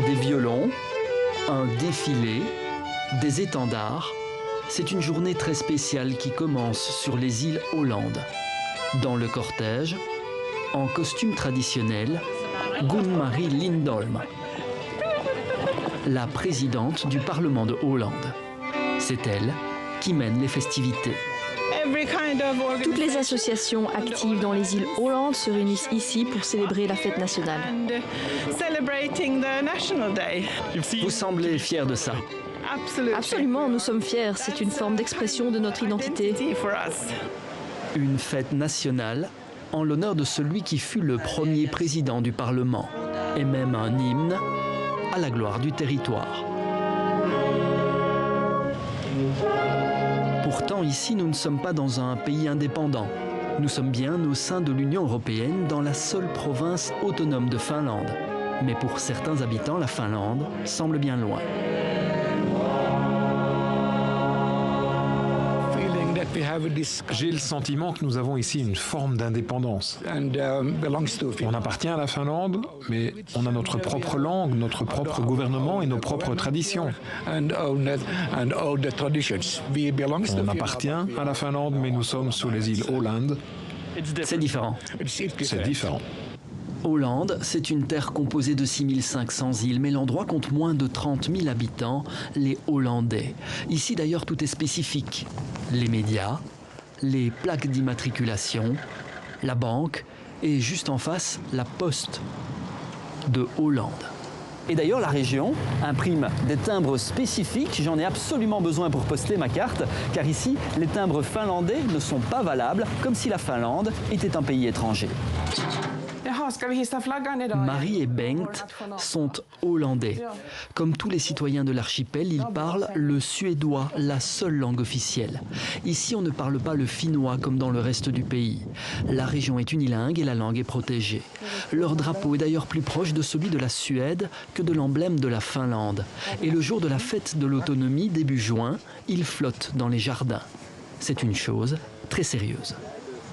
Des violons, un défilé, des étendards. C'est une journée très spéciale qui commence sur les îles Hollande. Dans le cortège, en costume traditionnel, Gun-Marie Lindholm, la présidente du Parlement de Hollande. C'est elle qui mène les festivités. Toutes les associations actives dans les îles Hollande se réunissent ici pour célébrer la fête nationale. Vous semblez fier de ça? Absolument, nous sommes fiers. C'est une forme d'expression de notre identité. Une fête nationale en l'honneur de celui qui fut le premier président du Parlement, et même un hymne à la gloire du territoire. Pourtant, ici, nous ne sommes pas dans un pays indépendant. Nous sommes bien au sein de l'Union européenne, dans la seule province autonome de Finlande. Mais pour certains habitants, la Finlande semble bien loin. J'ai le sentiment que nous avons ici une forme d'indépendance. On appartient à la Finlande, mais on a notre propre langue, notre propre gouvernement et nos propres traditions. On appartient à la Finlande, mais nous sommes sous les îles Åland. C'est différent. C'est différent. Hollande, c'est une terre composée de 6500 îles, mais l'endroit compte moins de 30 000 habitants, les Hollandais. Ici d'ailleurs tout est spécifique. Les médias, les plaques d'immatriculation, la banque et juste en face, la poste de Hollande. Et d'ailleurs la région imprime des timbres spécifiques, j'en ai absolument besoin pour poster ma carte, car ici les timbres finlandais ne sont pas valables, comme si la Finlande était un pays étranger. Marie et Bengt sont hollandais. Comme tous les citoyens de l'archipel, ils parlent le suédois, la seule langue officielle. Ici, on ne parle pas le finnois comme dans le reste du pays. La région est unilingue et la langue est protégée. Leur drapeau est d'ailleurs plus proche de celui de la Suède que de l'emblème de la Finlande. Et le jour de la fête de l'autonomie, début juin, il flotte dans les jardins. C'est une chose très sérieuse.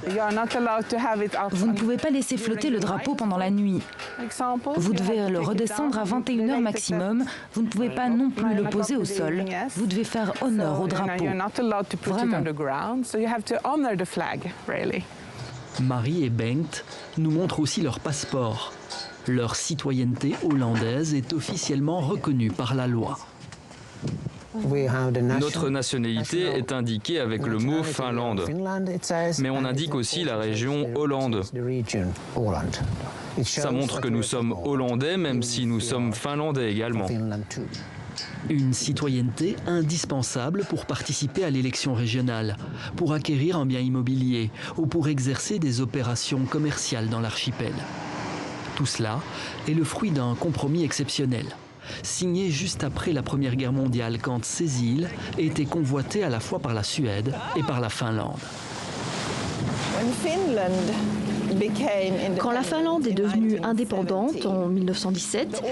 Vous ne pouvez pas laisser flotter le drapeau pendant la nuit. Vous devez le redescendre à 21h maximum. Vous ne pouvez pas non plus le poser au sol. Vous devez faire honneur au drapeau. Vraiment. Marie et Bengt nous montrent aussi leur passeport. Leur citoyenneté hollandaise est officiellement reconnue par la loi. Notre nationalité est indiquée avec le mot Finlande, mais on indique aussi la région Hollande. Ça montre que nous sommes hollandais, même si nous sommes finlandais également. Une citoyenneté indispensable pour participer à l'élection régionale, pour acquérir un bien immobilier ou pour exercer des opérations commerciales dans l'archipel. Tout cela est le fruit d'un compromis exceptionnel, signé juste après la Première Guerre mondiale, quand ces îles étaient convoitées à la fois par la Suède et par la Finlande. Quand la Finlande est devenue indépendante en 1917,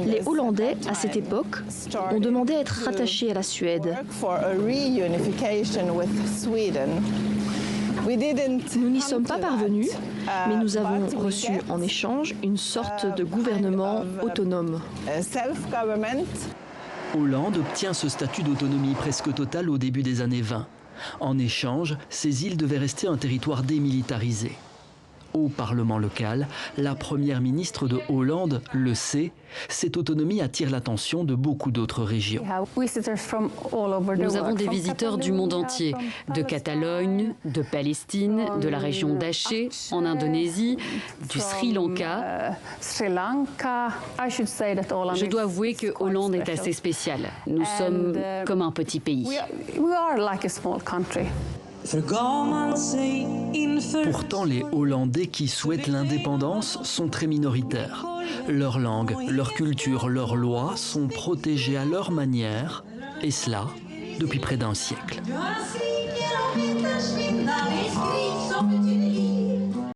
les Hollandais, à cette époque, ont demandé à être rattachés à la Suède. Nous n'y sommes pas parvenus, mais nous avons reçu en échange une sorte de gouvernement autonome. Hollande obtient ce statut d'autonomie presque totale au début des années 20. En échange, ces îles devaient rester un territoire démilitarisé. Au Parlement local, la première ministre de Hollande le sait, cette autonomie attire l'attention de beaucoup d'autres régions. Nous avons des visiteurs du monde entier, de Catalogne, de Palestine, de la région d'Aceh, en Indonésie, du Sri Lanka. Je dois avouer que Hollande est assez spéciale. Nous sommes comme un petit pays. Pourtant, les Hollandais qui souhaitent l'indépendance sont très minoritaires. Leur langue, leur culture, leurs lois sont protégées à leur manière, et cela depuis près d'un siècle.